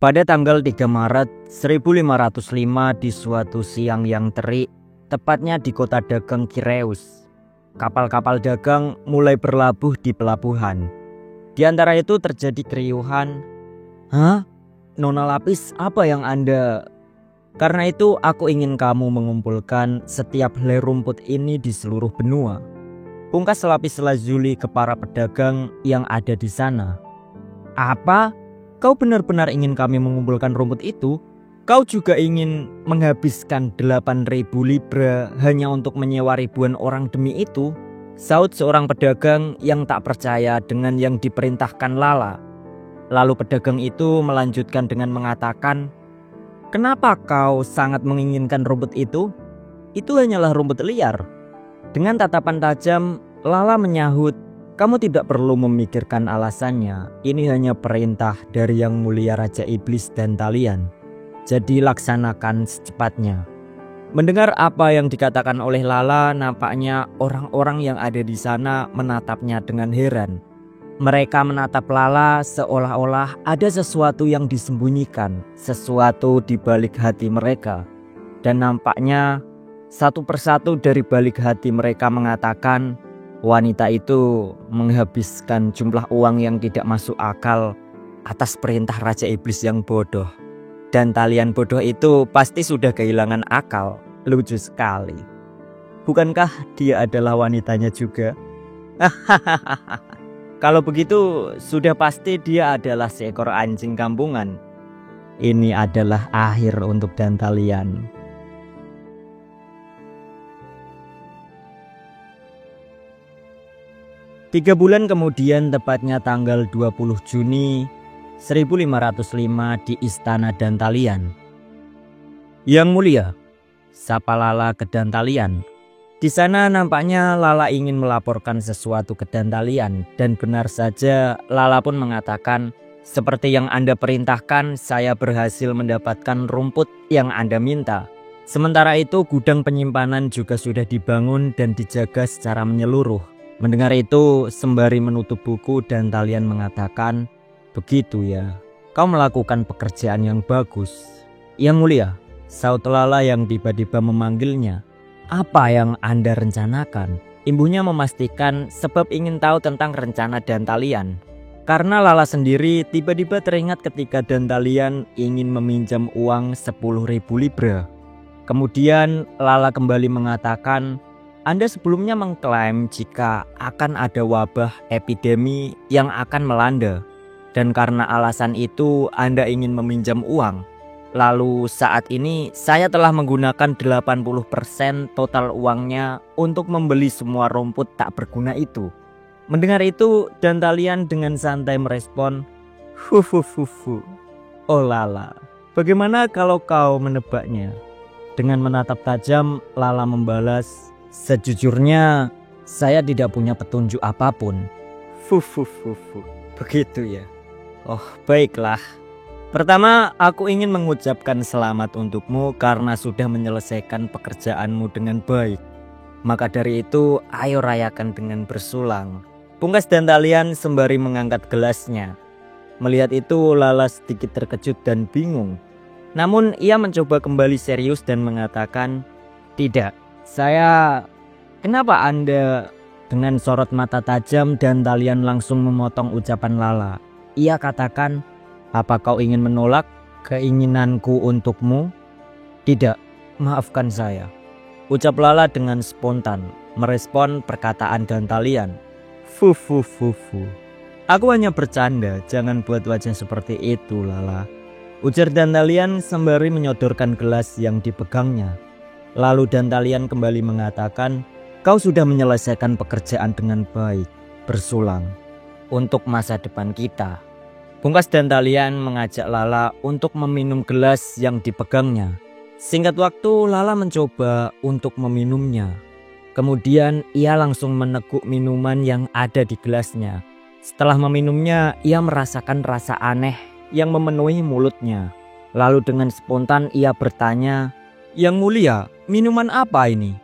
Pada tanggal 3 Maret 1505 di suatu siang yang terik, tepatnya di kota dagang Kireus, kapal-kapal dagang mulai berlabuh di pelabuhan. Di antara itu terjadi keriuhan. "Hah? Nona Lapis, apa yang Anda?" "Karena itu aku ingin kamu mengumpulkan setiap helai rumput ini di seluruh benua," pungkas Lapis Lazuli ke para pedagang yang ada di sana. "Apa? Kau benar-benar ingin kami mengumpulkan rumput itu? Kau juga ingin menghabiskan 8.000 libra hanya untuk menyewa ribuan orang demi itu?" Saut seorang pedagang yang tak percaya dengan yang diperintahkan Lala. Lalu pedagang itu melanjutkan dengan mengatakan, "Kenapa kau sangat menginginkan rumput itu? Itu hanyalah rumput liar." Dengan tatapan tajam, Lala menyahut, "Kamu tidak perlu memikirkan alasannya. Ini hanya perintah dari Yang Mulia Raja Iblis dan Talian. Jadi laksanakan secepatnya." Mendengar apa yang dikatakan oleh Lala, nampaknya orang-orang yang ada di sana menatapnya dengan heran. Mereka menatap Lala seolah-olah ada sesuatu yang disembunyikan, sesuatu di balik hati mereka. Dan nampaknya satu persatu dari balik hati mereka mengatakan, wanita itu menghabiskan jumlah uang yang tidak masuk akal atas perintah Raja Iblis yang bodoh. Dan Talian bodoh itu pasti sudah kehilangan akal. Lucu sekali. Bukankah dia adalah wanitanya juga? Kalau begitu, sudah pasti dia adalah seekor anjing kampungan. Ini adalah akhir untuk Dantalian. Tiga bulan kemudian, tepatnya tanggal 20 Juni 1505 di Istana Dantalian. "Yang Mulia," sapa Lala ke Dantalian. Di sana nampaknya Lala ingin melaporkan sesuatu ke Dantalian, dan benar saja Lala pun mengatakan, "Seperti yang Anda perintahkan, saya berhasil mendapatkan rumput yang Anda minta. Sementara itu gudang penyimpanan juga sudah dibangun dan dijaga secara menyeluruh." Mendengar itu, sembari menutup buku, Dantalian mengatakan, "Begitu ya, kau melakukan pekerjaan yang bagus." "Yang Mulia," saut Lala yang tiba-tiba memanggilnya. "Apa yang Anda rencanakan?" Ibunya memastikan sebab ingin tahu tentang rencana Dantalian. Karena Lala sendiri tiba-tiba teringat ketika Dantalian ingin meminjam uang 10.000 libra. Kemudian Lala kembali mengatakan, "Anda sebelumnya mengklaim jika akan ada wabah epidemi yang akan melanda. Dan karena alasan itu Anda ingin meminjam uang. Lalu saat ini saya telah menggunakan 80% total uangnya untuk membeli semua rumput tak berguna itu." Mendengar itu, Dantalian dengan santai merespon, "Huhuhuhu. Oh Lala, bagaimana kalau kau menebaknya?" Dengan menatap tajam, Lala membalas, "Sejujurnya saya tidak punya petunjuk apapun." "Fufufufu. Begitu ya. Oh, baiklah. Pertama, aku ingin mengucapkan selamat untukmu karena sudah menyelesaikan pekerjaanmu dengan baik. Maka dari itu, ayo rayakan dengan bersulang." Pungkas Dantalian sembari mengangkat gelasnya. Melihat itu, Lala sedikit terkejut dan bingung. Namun ia mencoba kembali serius dan mengatakan, "Tidak, saya..." "Kenapa Anda?" Dengan sorot mata tajam, Dantalian langsung memotong ucapan Lala. Ia katakan, "Apa kau ingin menolak keinginanku untukmu?" "Tidak, maafkan saya," ucap Lala dengan spontan, merespon perkataan Dantalian. "Fufufufu. Aku hanya bercanda, jangan buat wajah seperti itu, Lala," ujar Dantalian sembari menyodorkan gelas yang dipegangnya. Lalu Dantalian kembali mengatakan, "Kau sudah menyelesaikan pekerjaan dengan baik. Bersulang untuk masa depan kita." Pungkas Dantalian mengajak Lala untuk meminum gelas yang dipegangnya. Singkat waktu, Lala mencoba untuk meminumnya. Kemudian ia langsung meneguk minuman yang ada di gelasnya. Setelah meminumnya, ia merasakan rasa aneh yang memenuhi mulutnya. Lalu dengan spontan ia bertanya, "Yang Mulia, minuman apa ini?"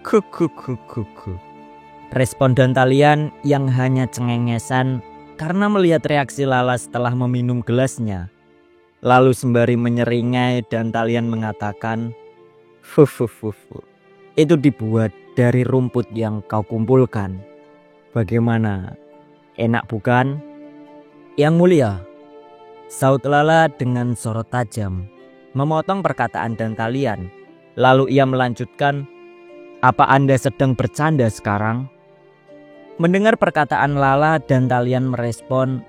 "Kukukukuku," respon Dantalian yang hanya cengengesan karena melihat reaksi Lala setelah meminum gelasnya. Lalu sembari menyeringai Dantalian mengatakan, "Fufufufu, itu dibuat dari rumput yang kau kumpulkan. Bagaimana? Enak bukan?" "Yang mulia," saut Lala dengan sorot tajam, memotong perkataan Dantalian. Lalu ia melanjutkan, "Apa Anda sedang bercanda sekarang?" Mendengar perkataan Lala, Dantalian merespon,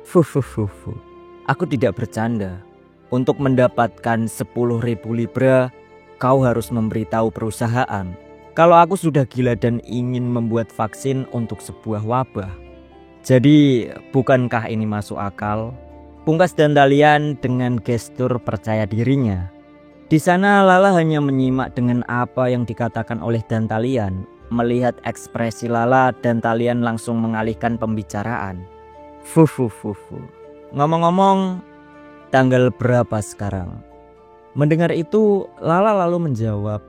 "Fufufufu, aku tidak bercanda. Untuk mendapatkan 10.000 libra, kau harus memberitahu perusahaan kalau aku sudah gila dan ingin membuat vaksin untuk sebuah wabah. Jadi, bukankah ini masuk akal?" Pungkas Dantalian dengan gestur percaya dirinya. Di sana Lala hanya menyimak dengan apa yang dikatakan oleh Dantalian. Melihat ekspresi Lala, Dantalian langsung mengalihkan pembicaraan. "Fufufufu, ngomong-ngomong, tanggal berapa sekarang?" Mendengar itu, Lala lalu menjawab,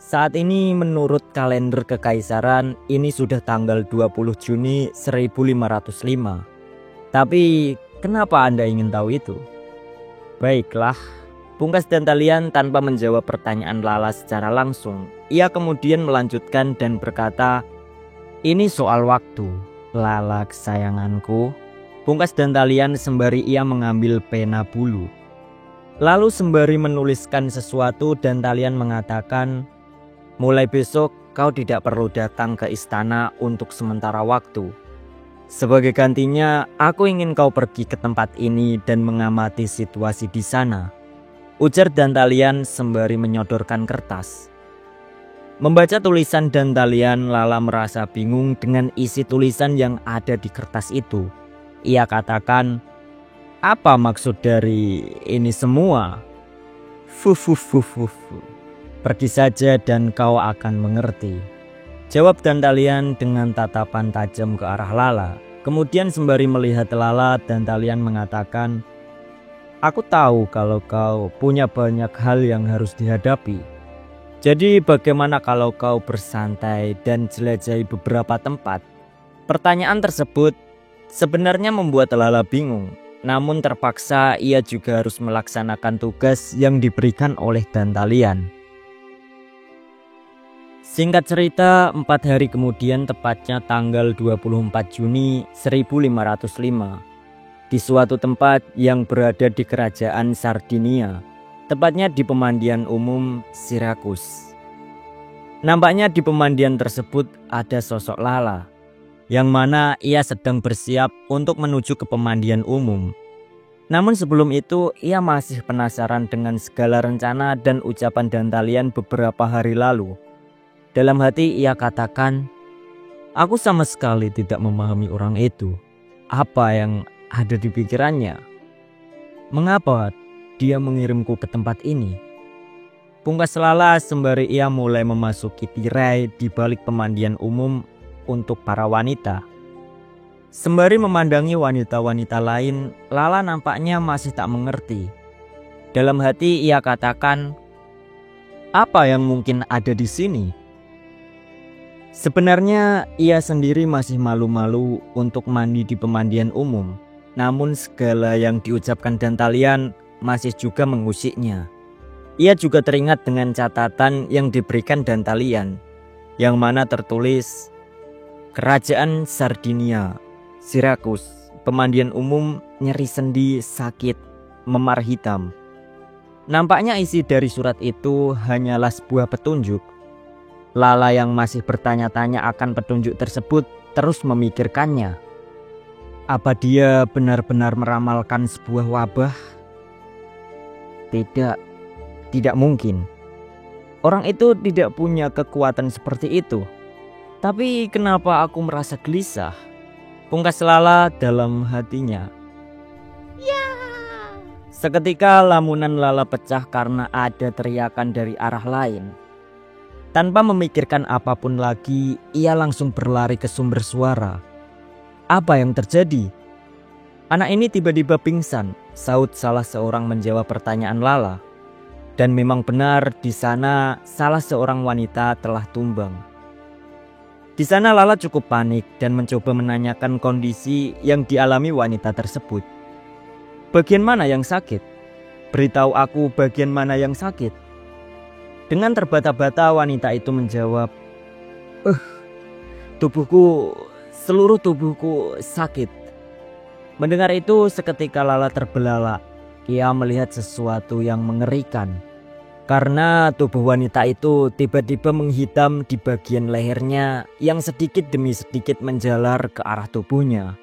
"Saat ini menurut kalender kekaisaran ini sudah tanggal 20 Juni 1505. Tapi kenapa Anda ingin tahu itu?" "Baiklah," pungkas Dantalian tanpa menjawab pertanyaan Lala secara langsung. Ia kemudian melanjutkan dan berkata, "Ini soal waktu, Lala kesayanganku." Pungkas Dantalian sembari ia mengambil pena bulu. Lalu sembari menuliskan sesuatu, Dantalian mengatakan, "Mulai besok kau tidak perlu datang ke istana untuk sementara waktu. Sebagai gantinya, aku ingin kau pergi ke tempat ini dan mengamati situasi di sana," ujar Dantalian sembari menyodorkan kertas. Membaca tulisan Dantalian, Lala merasa bingung dengan isi tulisan yang ada di kertas itu. Ia katakan, "Apa maksud dari ini semua?" "Fufufufufu, pergi saja dan kau akan mengerti," jawab Dantalian dengan tatapan tajam ke arah Lala. Kemudian sembari melihat Lala, Dantalian mengatakan, "Aku tahu kalau kau punya banyak hal yang harus dihadapi. Jadi bagaimana kalau kau bersantai dan jelajahi beberapa tempat?" Pertanyaan tersebut sebenarnya membuat Lala bingung. Namun terpaksa ia juga harus melaksanakan tugas yang diberikan oleh Dantalian. Singkat cerita, 4 hari kemudian, tepatnya tanggal 24 Juni 1505, di suatu tempat yang berada di kerajaan Sardinia, tepatnya di pemandian umum Sirakus. Nampaknya di pemandian tersebut ada sosok Lala, yang mana ia sedang bersiap untuk menuju ke pemandian umum. Namun sebelum itu ia masih penasaran dengan segala rencana dan ucapan Dantalian beberapa hari lalu. Dalam hati ia katakan, "Aku sama sekali tidak memahami orang itu. Apa yang ada di pikirannya? Mengapa dia mengirimku ke tempat ini?" Pungkas Lala sembari ia mulai memasuki tirai di balik pemandian umum untuk para wanita. Sembari memandangi wanita-wanita lain, Lala nampaknya masih tak mengerti. Dalam hati ia katakan, "Apa yang mungkin ada di sini?" Sebenarnya ia sendiri masih malu-malu untuk mandi di pemandian umum. Namun segala yang diucapkan Dantalian masih juga mengusiknya. Ia juga teringat dengan catatan yang diberikan Dantalian, yang mana tertulis, "Kerajaan Sardinia, Sirakus, pemandian umum, nyeri sendi, sakit, memar hitam." Nampaknya isi dari surat itu hanyalah sebuah petunjuk. Lala yang masih bertanya-tanya akan petunjuk tersebut terus memikirkannya. Apa dia benar-benar meramalkan sebuah wabah? Tidak mungkin. Orang itu tidak punya kekuatan seperti itu. Tapi kenapa aku merasa gelisah? Pungkas Lala dalam hatinya. Seketika lamunan Lala pecah karena ada teriakan dari arah lain. Tanpa memikirkan apapun lagi, ia langsung berlari ke sumber suara. Apa yang terjadi? "Anak ini tiba-tiba pingsan," saut salah seorang menjawab pertanyaan Lala. Dan memang benar, di sana salah seorang wanita telah tumbang. Di sana Lala cukup panik dan mencoba menanyakan kondisi yang dialami wanita tersebut. "Bagian mana yang sakit?" beritahu aku bagian mana yang sakit?" Dengan terbata-bata wanita itu menjawab, seluruh tubuhku sakit." Mendengar itu seketika Lala terbelalak. Ia melihat sesuatu yang mengerikan. Karena tubuh wanita itu tiba-tiba menghitam di bagian lehernya yang sedikit demi sedikit menjalar ke arah tubuhnya.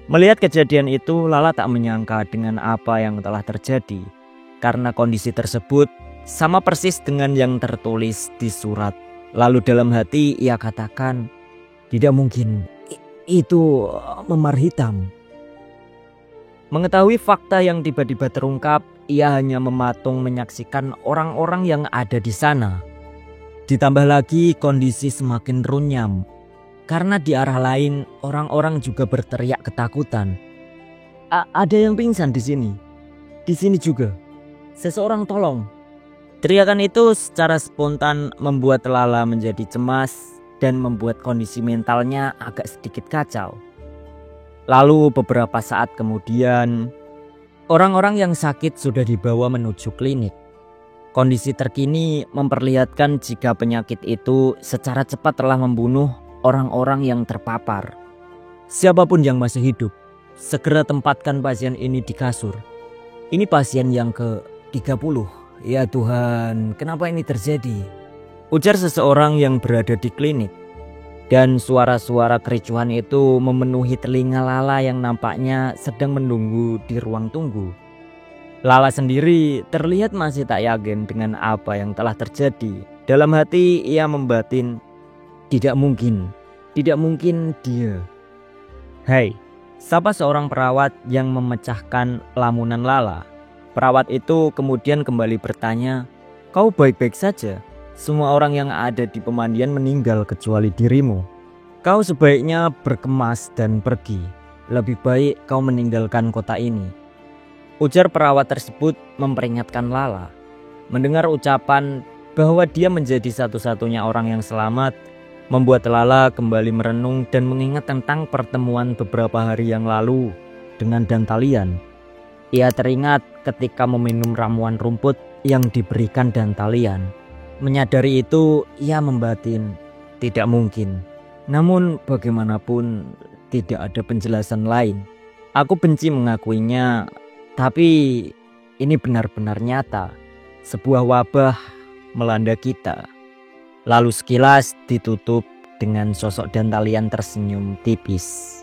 Melihat kejadian itu, Lala tak menyangka dengan apa yang telah terjadi. Karena kondisi tersebut sama persis dengan yang tertulis di surat. Lalu dalam hati ia katakan, "Tidak mungkin, itu memar hitam." Mengetahui fakta yang tiba-tiba terungkap, ia hanya mematung menyaksikan orang-orang yang ada di sana. Ditambah lagi kondisi semakin runyam. Karena di arah lain orang-orang juga berteriak ketakutan. "Ada yang pingsan di sini. Di sini juga. Seseorang tolong." Teriakan itu secara spontan membuat Lala menjadi cemas dan membuat kondisi mentalnya agak sedikit kacau. Lalu beberapa saat kemudian, orang-orang yang sakit sudah dibawa menuju klinik. Kondisi terkini memperlihatkan jika penyakit itu secara cepat telah membunuh orang-orang yang terpapar. Siapapun yang masih hidup, segera tempatkan pasien ini di kasur. Ini pasien yang ke-30. "Ya Tuhan, kenapa ini terjadi?" ujar seseorang yang berada di klinik. Dan suara-suara kericuhan itu memenuhi telinga Lala yang nampaknya sedang menunggu di ruang tunggu. Lala sendiri terlihat masih tak yakin dengan apa yang telah terjadi. Dalam hati ia membatin, tidak mungkin dia." "Hei," sapa seorang perawat yang memecahkan lamunan Lala. Perawat itu kemudian kembali bertanya, "Kau baik-baik saja? Semua orang yang ada di pemandian meninggal kecuali dirimu. Kau sebaiknya berkemas dan pergi. Lebih baik kau meninggalkan kota ini," ujar perawat tersebut memperingatkan Lala. Mendengar ucapan bahwa dia menjadi satu-satunya orang yang selamat, membuat Lala kembali merenung dan mengingat tentang pertemuan beberapa hari yang lalu dengan Dantalian. Ia teringat ketika meminum ramuan rumput yang diberikan Dantalian. Menyadari itu, ia membatin, tidak mungkin. Namun bagaimanapun tidak ada penjelasan lain. Aku benci mengakuinya, tapi ini benar-benar nyata. Sebuah wabah melanda kita. Lalu sekilas ditutup dengan sosok Dantalian tersenyum tipis.